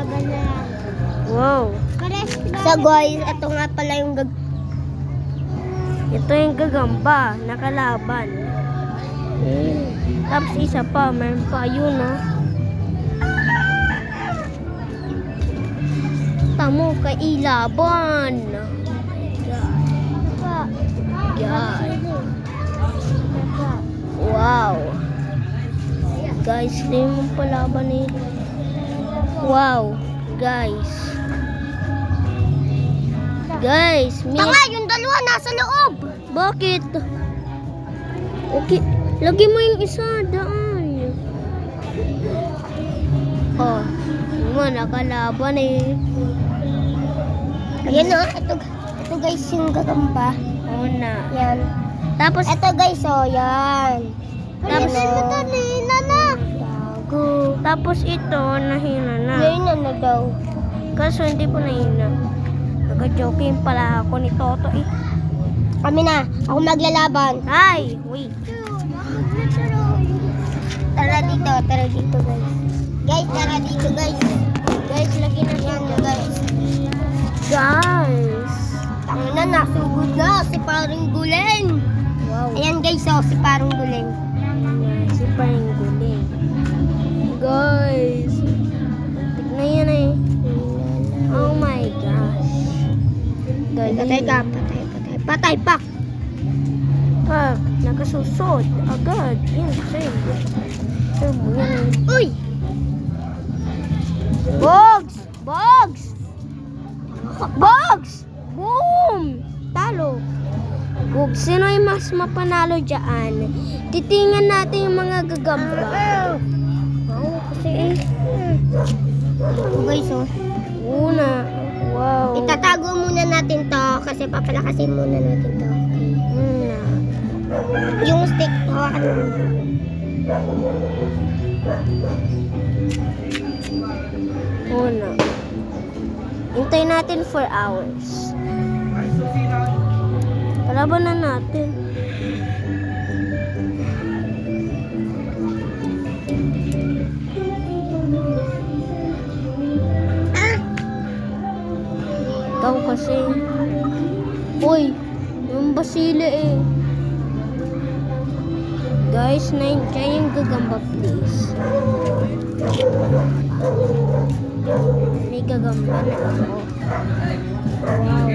laban na yan. Wow. So guys, ito nga pala yung Ito yung gagamba. Nakalaban. Tapos isa pa. Meron pa. Yun, oh. Tamo kailaban. God. Wow. Guys, ito yung palaban eh. Wow. Guys. Guys, Tanga, yung dalawa nasa loob. bakit? Okay. Lagi mo yung isa. Daan. Oh. Yung nakalaban eh. Ayan o, ito guys yung gagamba. Oo na. Yan. Tapos, Ito guys, oh, yan. Tapos, Gago. tapos ito, nahina na. Ngayon na daw. Kaso hindi po nahina. Nag-joking pala ako ni Toto eh. Kami na, ako maglalaban. Ay, wait. Tara dito guys. Guys, tara dito guys. Guys, lagi na siya guys. Guys. Tangina na, nasugod na si Parang Guleng. Wow. Ayan guys, oh, si Parang Guleng. Ayan, si Pangguling. Guys. Tignan yan eh. Oh my gosh. Patay ka, patay pa. Pag nakasusod agad. Yan, save. Save mo yan eh. Uy! Bugs! Bugs! Bugs! Boom! Talo. Bugs, sino ay mas mapanalo dyan? Titingnan natin yung mga gagamba. Wow, kasi eh. Ito guys, oh. Una. Wow. Itatago muna natin to kasi papalakasin muna natin to. Una. Yung stick, hawakan mo. Una. Hintay natin 4 hours. Palaban na natin. Ikaw kasi. Uy, yung basile eh. Guys, nandiyan yung gagamba please. May gagamba na ako. Wow.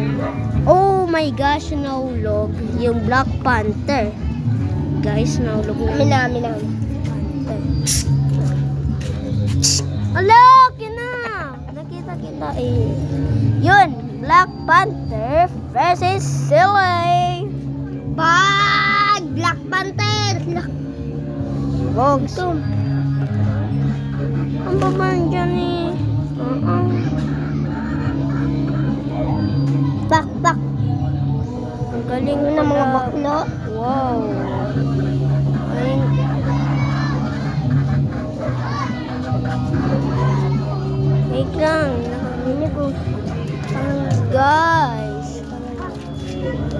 Oh my gosh, nahulog yung Black Panther. Guys, nahulog na. Amin na. Panther. Ala, kina! Nakita kita eh. Yun, Black Panther versus Silly. Bag! Black Panther! Bogs. Ang baban dyan eh. Bak! Ang galing Ano na mga pala. baklo? Wow. Ay. Wait lang. Nakarinig ko.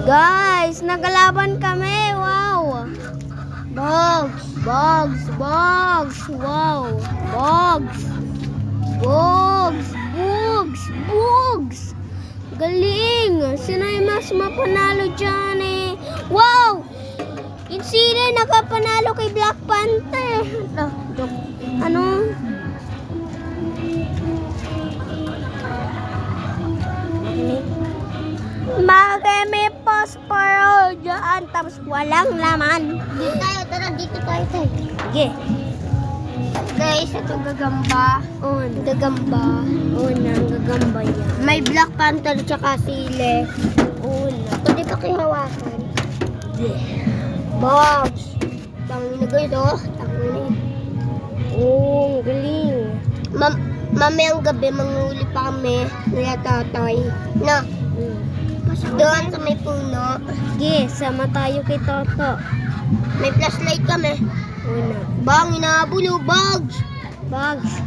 Guys, nagalaban kami. Wow. Bugs. Wow. Bugs. Galing. Sino yung mas mapanalo dyan eh? Wow. Yung sila nakapanalo kay Black Panther. Ano? May posporo dyan, tapos walang laman. Dito tayo. Sige. Guys, ito gagamba. Gagamba. Una, ang gagamba yan. May Black Panther tsaka sile. Una. Pwede pa kihawakan. Box! Tangin na guys, oh. Tangin na. Oh, ang galing. Mamayang gabi, manghuli pa kami nila tatay. Na, doon sa may puno. Sige, sama tayo kay Toto. May flashlight kami. Una. Bang, inabulo, Bugs! Bugs.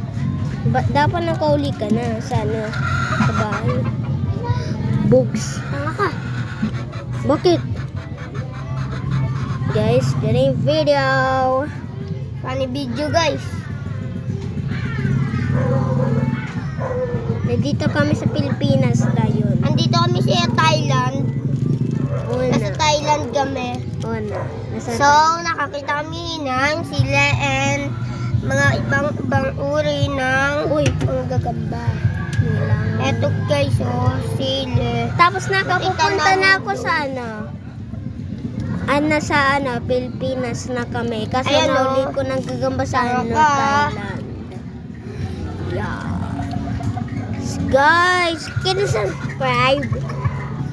Dapat nakauli ka na. Sana. Sa bahay. Bugs. Tanga ka. Bakit? Guys, ganun yung video. Paano video, guys? Nandito kami sa Pilipinas ngayon. Andito kami sa Thailand. Nasa Una. Thailand kami. Una. Nasa So, nakakita kami ng sila and mga ibang uri ng mga gagamba. nilang. Eto guys, oh, sili. Tapos nakapupunta na ako sa sa Pilipinas na kami. Kasi Ayan, nauli oh. ko ng gagamba sa Tama ka. Thailand. Yeah. Guys, can you subscribe?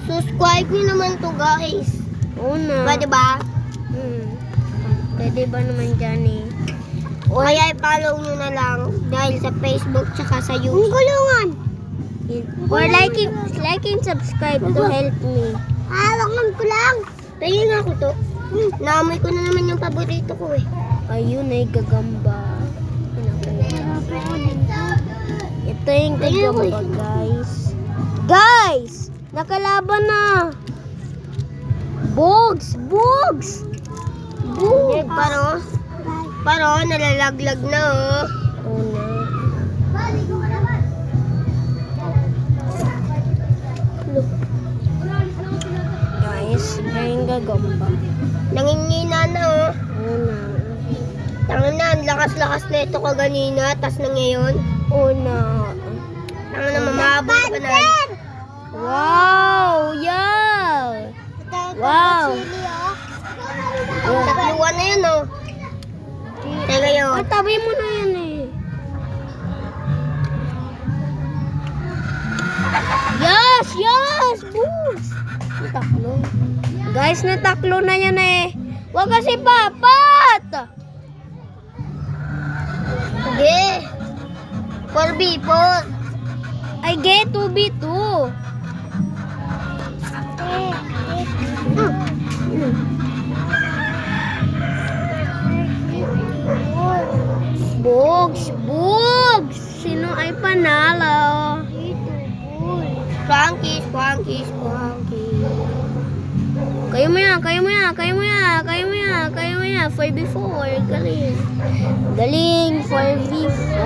Subscribe nyo naman to guys. Una. Pwede ba? Pwede ba naman dyan eh? O kaya i-follow nyo na lang dahil sa Facebook tsaka sa YouTube. Ang gulungan! Or liking, subscribe to help me. Hawakan ko lang. Tingin ako to. Naamoy ko na naman yung paborito ko eh. Ayun ay gagamba. Ito yung gagamba, guys. Guys! Nakalaban na! Bugs! Bugs! Bugs! Paro, nalalaglag na oh. Una. Guys, ito yung gagamba. Nangingina na oh. Una. Tangan na, ang lakas-lakas na ito kaganina, tas na ngayon. Una. Tangan na, mamabot ka na. Wow! Yeah! Wow! Takluan na yun oh. Teka yun. Ay, tabi mo na yan eh. Yes! Yes! Boos! Nataklo. Guys, nataklo na yan eh. Huwag kasi papat! Hindi. 4v4. I get 2v2. Bugs! Bugs! Sino ay panalo? Frankies. Kayo mo yan. 4v4. Galing. 4v4.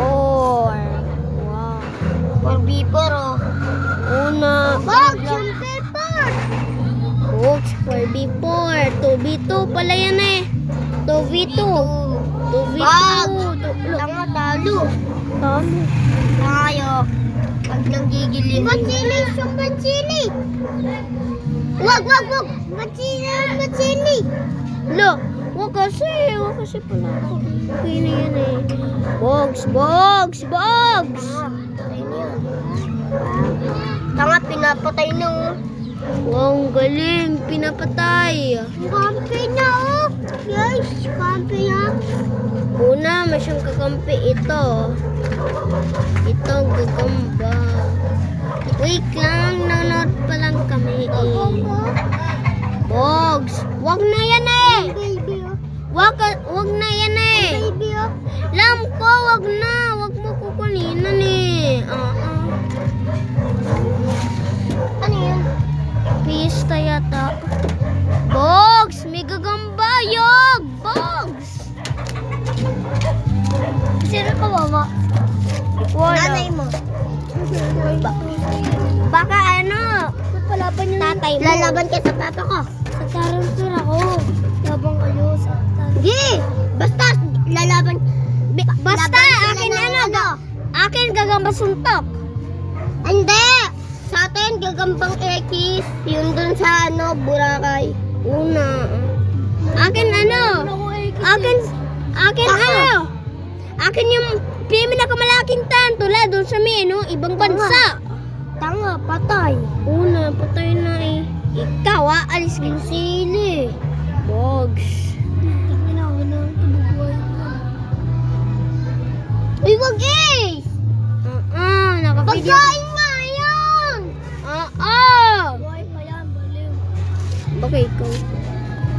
Wow. 4v4 oh. Una. Bugs, yung paper. Bugs, 4v4. 2v2 pala yan eh. 2v2. 2v2. Tama, talo. Tama. Tayo. Pag nang gigilin. Batsili. Wag. Batsili. Lo, wag kasi pala ako. Okay na yan eh. Bugs. Patay na yan. Tanga, pinapatay na oh. Wow, ang galing. Pinapatay. Kampi na oh. Guys, kampi na. Una, masyang kakampi ito. Ito ang gagamba. Wait lang, nanonood pa lang kami eh. Bugs, wag na yan eh. Baby oh. Wag na yan eh. Baby oh. Lam ko, wag na. Wag mo kukulinan eh. Ano yun? Pista yata. Bugs, may gagamba. Yog! Bugs! Sino ka mama? Nanay mo. Baka ano? Palaban yung Tatay mo. Lalaban ka sa papa ko. Sa tarantur ako. Labang kayo sa tarantur. Hindi! Basta lalaban. Basta, Laban akin sila ng ano, akin gagamba suntok. Hindi! Sa atin, gagambang X. Yun dun sa Boracay. Una. Akin ano? Akin ano? Akin yung pinakamalaking tantula doon sa ibang bansa. Tanga, patay. Una, patay na eh. Ikaw alis ka. Sili. Bugs. Uy, wag eh! Nakapidyo. Pagkain nga yan! Buhay pa yan, baliw. Baka ikaw.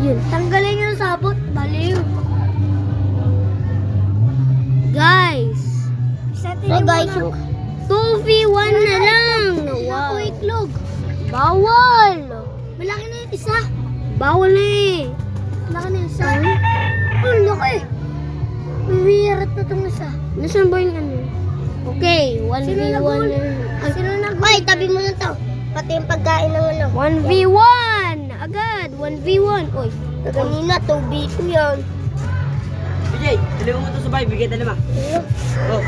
Yun. Tanggalin yung sabot, baliw. Guys. So guys, yung 2v1 na lang. Wow. Iklog. Bawal. Malaki na yung isa. Bawal na eh. Malaki na yung isa. Ang laki. Umiirat na itong isa. Nasaan ba yung ano? Okay, 1v1 na. Sino nag- Ay, tabi mo na to. Pati yung pagkain ng ano. 1v1! Agad! 1v1! Uy! Kanina, 2v2 yan. BJ, dalawa mo ito sa bahay, bigay talima. Oh.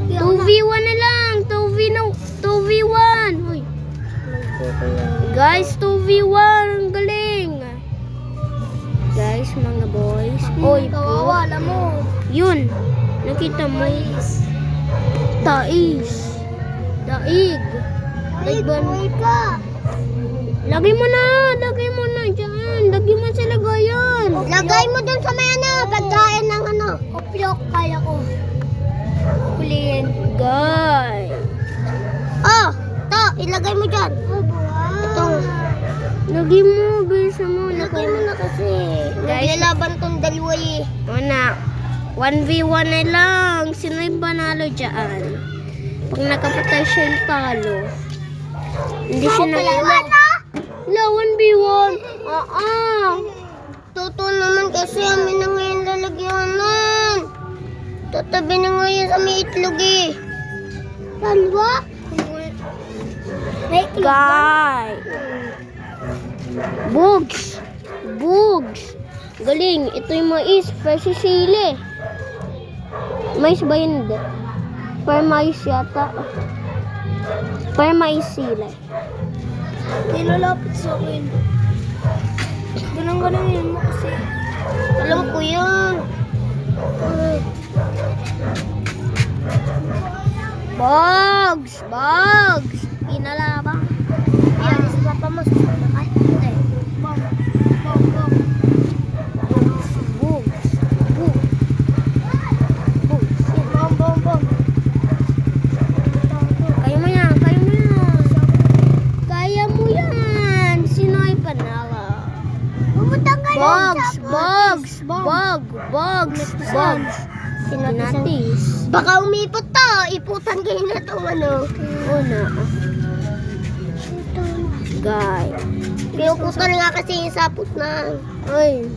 2v1 na lang! 2v1! Uy! Guys, 2v1! Ang galing! Guys, mga boys. Uy, Kawawa, alam mo. yun! Nakita mo? Tais! Daig! Ay, buhay ka. Lagay mo na dyan. Lagay mo sa lagayan. Lagay mo dun sa may ano, pagkain ng ano. Opyok, kaya ko. Huliin. Guys. Oh, to, ilagay mo dyan. Itong, Lagay mo, bilisan mo. ilagay mo na kasi. Guys. Naglalaban tong dalawa eh. Una, 1v1 na lang. Sino yung panalo dyan? Pag nakapatay siya yung talo. Hindi siya na... Wala, 1v1. Totoo naman kasi amin na ngayon lalagyanan. Tatabi na ngayon sa may itlog eh. Dalawa? May itlog ba? Guys. Bugs. Galing. Ito yung mais. Versus sili. Mais ba yun? Hindi. Per mais yata. Per mais sili. Nilalapit sa akin. Ganun-ganun mo kasi. Alam ko yun. Bugs. Pinalabang. Yan, si Papa mo. Susuna ka? Hindi. Bom. Bugs. Bom. Kaya mo yan. Sino ay panalo? Pumunta ka Bugs. Pinatis. Baka umipot to. Iputan kayo na itong ano. Una. Guys. Pinuputan nga kasi yung sapot na. Ay.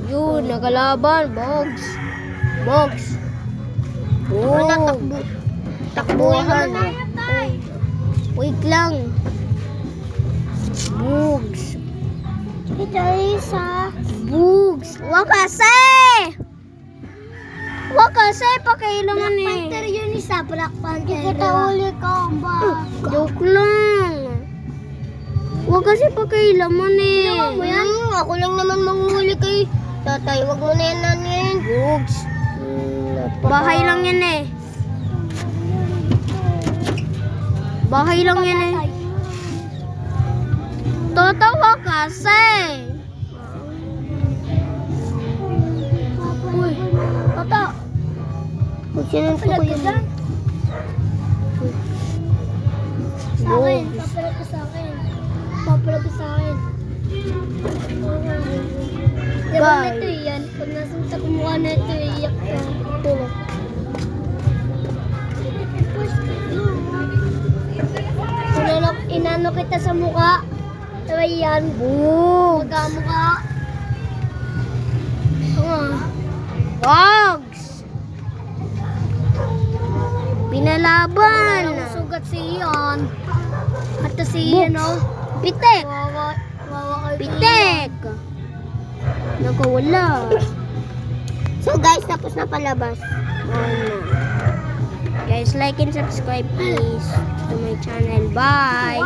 Yun. Nakalaban. Bugs. Wala takbo. Takbuhan. Wait lang. Bugs. Ito isa. Bugs. Wakase. Pakailaman eh. Panther yun isa. Black Panther. Kita uli ka ba? Joke lang. Wakase pakailaman eh. Ako lang naman manghuli kay tatay. Wag mo na yan nanin. Bugs. Bahay lang yan eh. Tatawa kasi. Uy, tata. Magsinanto ko yun. Sa akin. Papalag sa akin. Diba Guys. ito yan? Pag nasunta ko mukha na ito, iyak ka. Inano kita sa mukha. Diba yan? Bugs. Magkamukha. Bugs. Pinalaban. Walang sugat si Ian. At si Bugs. Ian, oh. Pitek. Wawa kayo. Pitek. Nakawala. So guys, tapos na palabas. Guys, like and subscribe please to my channel. Bye.